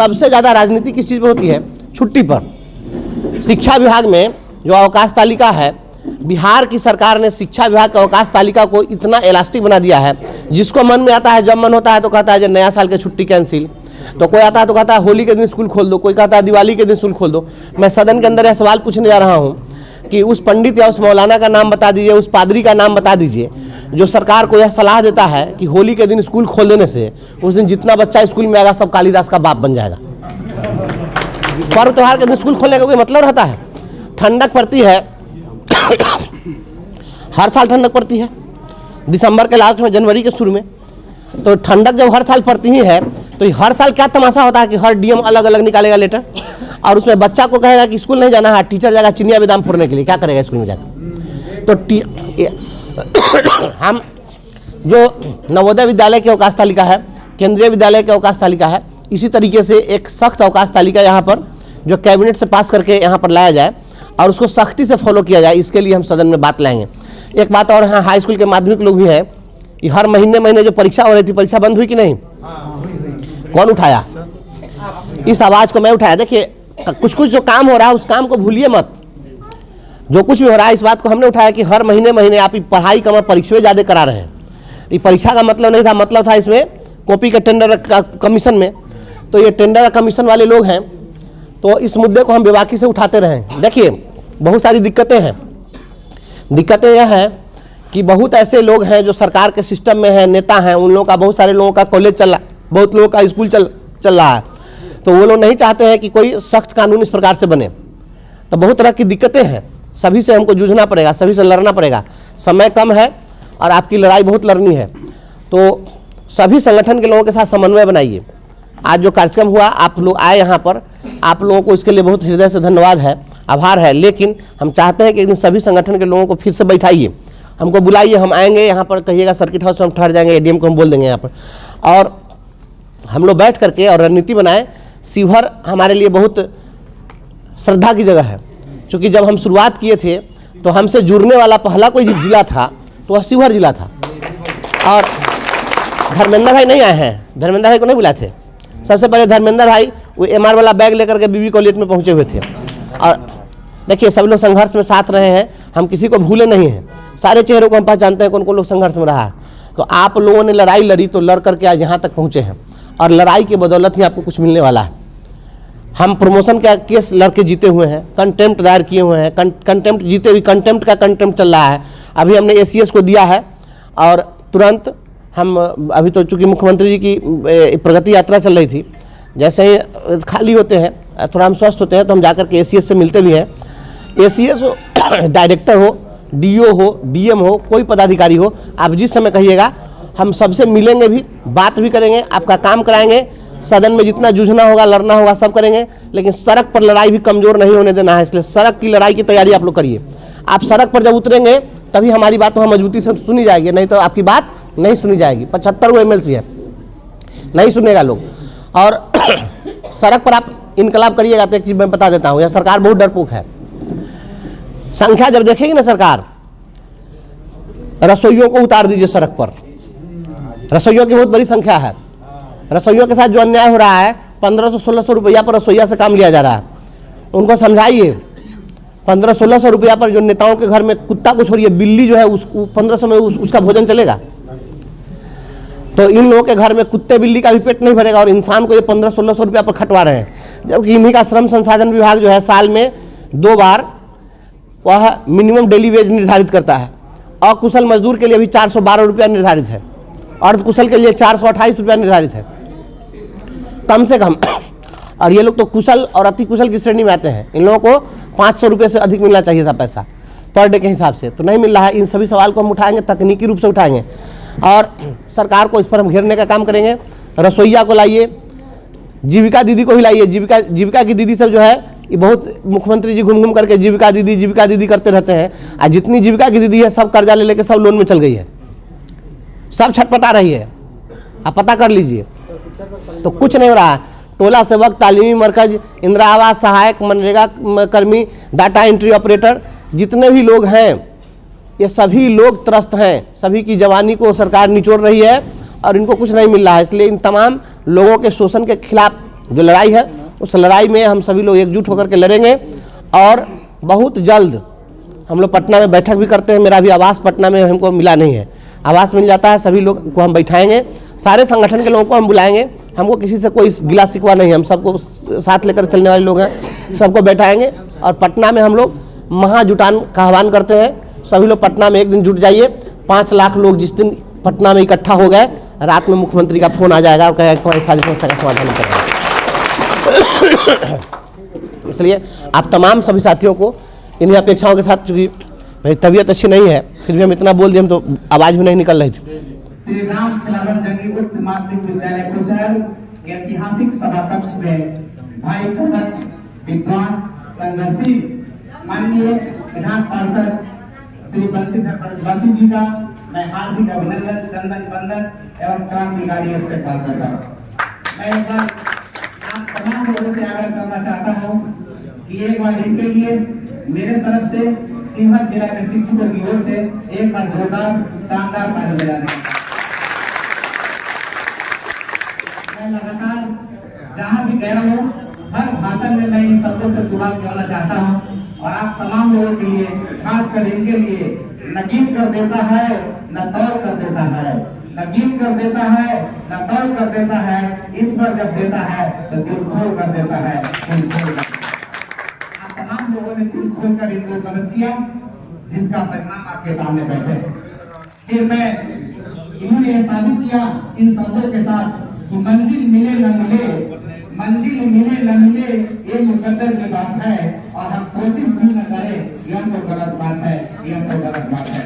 सबसे ज़्यादा राजनीति किस चीज़ पर होती है? छुट्टी पर। शिक्षा विभाग में जो अवकाश तालिका है, बिहार की सरकार ने शिक्षा विभाग के अवकाश तालिका को इतना इलास्टिक बना दिया है, जिसको मन में आता है, जब मन होता है तो कहता है जो नया साल की छुट्टी कैंसिल, तो कोई आता है तो कहता है होली के दिन स्कूल खोल दो, कोई कहता है दिवाली के दिन स्कूल खोल दो। मैं सदन के अंदर यह सवाल पूछने जा रहा हूँ कि उस पंडित या उस मौलाना का नाम बता दीजिए, उस पादरी का नाम बता दीजिए जो सरकार को यह सलाह देता है कि होली के दिन स्कूल खोल देने से उस दिन जितना बच्चा स्कूल में आएगा सब कालिदास का बाप बन जाएगा। पर्व त्योहार के दिन स्कूल खोलने का कोई मतलब रहता है? ठंडक पड़ती है हर साल ठंडक पड़ती है, दिसंबर के लास्ट में, जनवरी के शुरू में। तो ठंडक जब हर साल पड़ती ही है तो हर साल क्या तमाशा होता है कि हर डीएम अलग अलग निकालेगा लेटर और उसमें बच्चा को कहेगा कि स्कूल नहीं जाना है, टीचर जाएगा चिनिया बादाम फोड़ने के लिए। क्या करेगा स्कूल में जाकर? तो हम जो नवोदय विद्यालय की अवकाश तालिका है, केंद्रीय विद्यालय की अवकाश तालिका है, इसी तरीके से एक सख्त अवकाश तालिका यहाँ पर जो कैबिनेट से पास करके यहाँ पर लाया जाए और उसको सख्ती से फॉलो किया जाए, इसके लिए हम सदन में बात लाएंगे। एक बात और, यहाँ हाई स्कूल के माध्यमिक लोग भी हैं, कि हर महीने जो परीक्षा हो रही थी, परीक्षा बंद हुई कि नहीं? कौन उठाया इस आवाज़ को? मैं उठाया। देखिए, कुछ कुछ जो काम हो रहा है उस काम को भूलिए मत। जो कुछ भी हो रहा है इस बात को हमने उठाया कि हर महीने आप पढ़ाई कम, परीक्षाएं ज़्यादा करा रहे हैं। ये परीक्षा का मतलब नहीं था, मतलब था इसमें कॉपी के टेंडर कमीशन में। तो ये टेंडर कमीशन वाले लोग हैं, तो इस मुद्दे को हम बेबाकी से उठाते रहें। देखिए, बहुत सारी दिक्कतें हैं। दिक्कतें यह हैं कि बहुत ऐसे लोग हैं जो सरकार के सिस्टम में हैं, नेता हैं, उन लोगों का, बहुत सारे लोगों का कॉलेज चल रहा, बहुत लोगों का स्कूल चल रहा है, तो वो लोग नहीं चाहते हैं कि कोई सख्त कानून इस प्रकार से बने। तो बहुत तरह की दिक्कतें हैं, सभी से हमको जूझना पड़ेगा, सभी से लड़ना पड़ेगा। समय कम है और आपकी लड़ाई बहुत लड़नी है, तो सभी संगठन के लोगों के साथ समन्वय बनाइए। आज जो कार्यक्रम हुआ, आप लोग आए यहाँ पर, आप लोगों को इसके लिए बहुत हृदय से धन्यवाद है, आभार है। लेकिन हम चाहते हैं कि इन सभी संगठन के लोगों को फिर से बैठाइए, हमको बुलाइए, हम आएंगे यहाँ पर, कहिएगा सर्किट हाउस में हम ठहर जाएंगे, एडीएम को हम बोल देंगे यहाँ पर, और हम लोग बैठ करके और रणनीति बनाएं। शिवहर हमारे लिए बहुत श्रद्धा की जगह है, क्योंकि जब हम शुरुआत किए थे तो हमसे जुड़ने वाला पहला कोई जिला था तो वह शिवहर जिला था। और धर्मेंद्र भाई नहीं आए हैं, धर्मेंद्र भाई को नहीं बुलाए थे। सबसे पहले धर्मेंद्र भाई वो एमआर वाला बैग लेकर के बीबी कॉलेज में पहुंचे हुए थे। और देखिए, सब लोग संघर्ष में साथ रहे हैं, हम किसी को भूले नहीं हैं, सारे चेहरों को हम पहचानते हैं कौन कौन लोग संघर्ष में रहा है। तो आप लोगों ने लड़ाई लड़ी तो लड़ करके आज यहाँ तक पहुँचे हैं, और लड़ाई की बदौलत ही आपको कुछ मिलने वाला है। हम प्रमोशन का केस लड़के जीते हुए हैं, कंटेम्प्ट दायर किए हुए हैं, कंटेम्प्ट जीते हुए, कंटेम्प्ट का कंटेम्प्ट चल रहा है। अभी हमने एसीएस को दिया है और तुरंत हम, अभी तो चूँकि मुख्यमंत्री जी की प्रगति यात्रा चल रही थी, जैसे ही खाली होते हैं, थोड़ा हम स्वस्थ होते हैं तो हम जाकर के एसीएस से मिलते भी हैं। एसीएस हो, डायरेक्टर हो, डीओ हो, डीएम हो, कोई पदाधिकारी हो, आप जिस समय कहिएगा हम सबसे मिलेंगे भी, बात भी करेंगे, आपका काम कराएंगे। सदन में जितना जूझना होगा, लड़ना होगा, सब करेंगे, लेकिन सड़क पर लड़ाई भी कमज़ोर नहीं होने देना है। इसलिए सड़क की लड़ाई की तैयारी आप लोग करिए। आप सड़क पर जब उतरेंगे तभी हमारी बात वहाँ मजबूती से सुनी जाएगी, नहीं तो आपकी बात नहीं सुनी जाएगी। 75 एमएलसी है, नहीं सुनेगा लोग। और सड़क पर आप इनकलाब करिएगा तो एक चीज़ मैं बता देता हूँ, यह सरकार बहुत डरपोक है। संख्या जब देखेगी ना सरकार, रसोइयों को उतार दीजिए सड़क पर, रसोइयों की बहुत बड़ी संख्या है। रसोइयों के साथ जो अन्याय हो रहा है, 1500-1600 रुपया पर रसोइया से काम लिया जा रहा है, उनको समझाइए। 1500-1600 रुपया पर जो नेताओं के घर में कुत्ता को छोड़िए, बिल्ली जो है उसको 1500 में उसका भोजन चलेगा। तो इन लोगों के घर में कुत्ते बिल्ली का भी पेट नहीं भरेगा, और इंसान को ये 1500-1600 रुपया पर खटवा रहे हैं। जबकि इन्हीं का श्रम संसाधन विभाग जो है साल में 2 बार वह मिनिमम डेली वेज निर्धारित करता है। अकुशल मजदूर के लिए भी 412 रुपया निर्धारित है, अर्धकुशल के लिए 428 रुपया निर्धारित है, कम से कम। और ये लोग तो कुशल और अति कुशल की श्रेणी में आते हैं। इन लोगों को 500 रुपये से अधिक मिलना चाहिए था पैसा पर डे के हिसाब से, तो नहीं मिल रहा है। इन सभी सवाल को हम उठाएंगे, तकनीकी रूप से उठाएंगे, और सरकार को इस पर हम घेरने का काम करेंगे। रसोइया को लाइए, जीविका दीदी को भी लाइए। जीविका की दीदी सब जो है, ये बहुत मुख्यमंत्री जी घूम घूम करके जीविका दीदी करते रहते हैं। आज जितनी जीविका की दीदी है सब कर्जा ले लेके सब लोन में चल गई है, सब छटपटा रही है, आप पता कर लीजिए। तो कुछ नहीं हो रहा है। टोला सेवक, तालीमी मरकज, इंदिरा आवास सहायक, मनरेगा कर्मी, डाटा एंट्री ऑपरेटर, जितने भी लोग हैं ये सभी लोग त्रस्त हैं। सभी की जवानी को सरकार निचोड़ रही है और इनको कुछ नहीं मिल रहा है। इसलिए इन तमाम लोगों के शोषण के खिलाफ जो लड़ाई है उस लड़ाई में हम सभी लोग एकजुट होकर के लड़ेंगे और बहुत जल्द हम लोग पटना में बैठक भी करते हैं। मेरा अभी आवास पटना में हमको मिला नहीं है, आवास मिल जाता है सभी लोग को हम बैठाएंगे, सारे संगठन के लोगों को हम बुलाएंगे। हमको किसी से कोई गिला शिकवा नहीं है, हम सबको साथ लेकर चलने वाले लोग हैं, सबको बैठाएंगे और पटना में हम लोग महाजुटान का आह्वान करते हैं। सभी लोग पटना में एक दिन जुट जाइए। 5 लाख लोग जिस दिन पटना में इकट्ठा हो गए, रात में मुख्यमंत्री का फोन आ जाएगा और कहेगा हमारी सारी समस्या का समाधान कर रहे हैं। इसलिए आप तमाम सभी साथियों को इन्हीं अपेक्षाओं के साथ, चूँकि मेरी तबीयत अच्छी नहीं है फिर भी हम इतना बोल दिए, हम तो आवाज़ भी नहीं निकल रही थी। श्री राम खिलावन जंगी उच्च माध्यमिक विद्यालय कुशल के ऐतिहासिक सभा कक्ष में भाई कवच विद्वान संघर्षी माननीय विधान पार्षद श्री बंशीधर ब्रजवासी जी का मैं हार्दिक अभिनंदन, चंदन बंदन एवं क्रांतिकारी इस्तेमाल करता हूँ। मैं एक बार आप तमाम लोगों से आग्रह करना चाहता हूँ कि एक बार इनके लिए मेरे तरफ से सीमत जिला के शिक्षकों की ओर से एक बार जोरदार शानदार ताली बजाने। मैं लगातार जहां भी गया हूं हर भाषण में मैं इन शब्दों से शुरुआत करना चाहता हूं और आप तमाम लोगों के लिए, खासकर इनके लिए, न गीत कर देता है न तौल कर देता है, न गीत कर देता है न तौल कर देता है, ईश्वर जब देता है तो दिल खोल कर देता है। आप तमाम लोगों ने दिल खोल कर इनको मदद किया जिसका परिणाम आपके सामने बैठे। फिर मैं इन्होंने ये साबित किया इन शब्दों के साथ कि मंजिल मिले न मिले, मंजिल मिले न मिले ये मुकद्दर की बात है और हम कोशिश भी न करें यह तो गलत बात है, यह तो गलत बात है।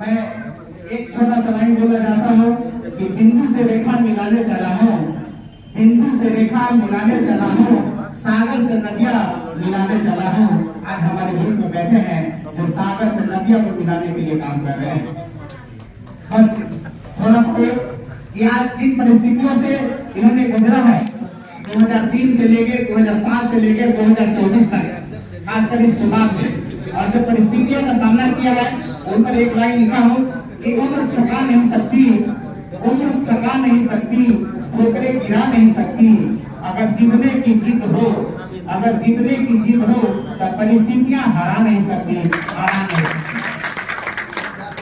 मैं एक छोटा सा लाइन बोलना चाहता हूँ कि बिंदु से रेखा मिलाने चला हूँ, बिंदु से रेखा मिलाने चला हूँ, सागर से नदियाँ मिलाने चला हूँ। आज हमारे बीच में बैठे हैं जो सागर से नदियाँ को मिलाने के लिए काम कर रहे हैं। बस थोड़ा सा कि आज जिन परिस्थितियों से इन्होंने गुजरा है 2003 से लेकर 2005 से लेकर 2024 तक, खासकर इस चुनाव में, और जो परिस्थितियों का सामना किया है उन पर एक लाइन लिखा हूँ कि उम्र थका नहीं सकती, उम्र थका नहीं सकती, ठोकरें गिरा नहीं सकती, अगर जीतने की जिद हो, अगर जीतने की जिद हो तो परिस्थितियां हरा नहीं सकती, हरा नहीं सकती।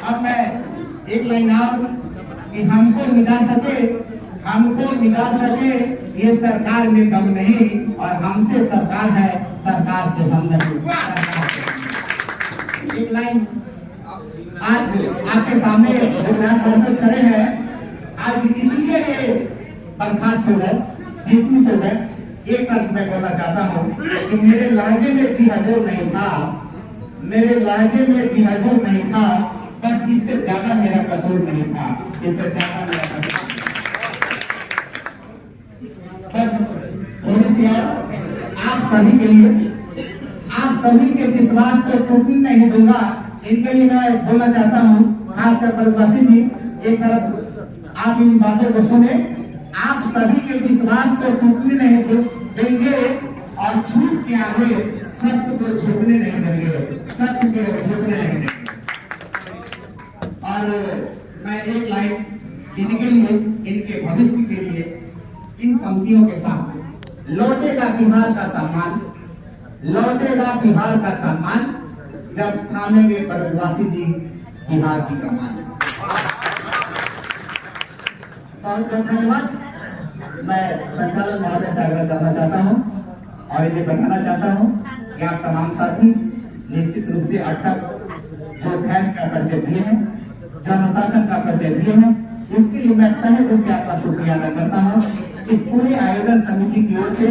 अब मैं एक लाइन और कि हमको मिटा सके, हमको मिटा सके ये सरकार में दम नहीं और हमसे सरकार है, सरकार से हम नहीं। एक लाइन आज आपके सामने जो विधान पार्षद खड़े हैं, आज इसलिए ये बर्खास्त हो गए, डिसमिस हो गए। एक शब्द मैं बोलना चाहता हूँ कि मेरे लहजे में जी हजूर नहीं था, मेरे लहजे में जी हजूर नहीं था, बस इससे ज्यादा मेरा कसूर नहीं था, इससे ज्यादा मेरा कसूर। बस थोड़ी सी आप सभी के लिए, आप सभी के विश्वास को टूटने नहीं दूंगा, इनके लिए मैं बोलना चाहता हूँ। खासकर ब्रजवासी जी, एक तरफ आप इन बातों को सुने, आप सभी के विश्वास को टूटने नहीं देंगे और झूठ के आगे सत्य को झुकने नहीं देंगे, सत्य के झुकने नहीं देंगे। और मैं एक लाइन इनके लिए, इनके भविष्य के लिए इन पंक्तियों के साथ, लौटेगा बिहार का सम्मान, लौटेगा बिहार का सम्मान, जब थामेंगे ब्रजवासी जी बिहार की कमान। बहुत बहुत धन्यवाद। मैं संचालन महोदय से आग्रह करना चाहता हूँ और इन्हें बताना चाहता हूँ कि आप तमाम साथी निश्चित रूप से अर्थक जो धैर्य का परिचय दिए हैं, जो अनुशासन का परिचय दिए हैं, इसके लिए मैं तहे दिल से आपका शुक्रिया अदा करता हूँ। इस पूरे आयोजन समिति की ओर से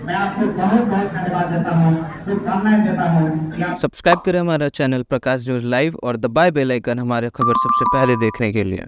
मैं आपको बहुत बहुत धन्यवाद देता हूँ, शुभकामनाएं देता हूँ कि आप सब्सक्राइब करें हमारा चैनल प्रकाश न्यूज लाइव और दबाए बेल आइकन हमारे खबर सबसे पहले देखने के लिए।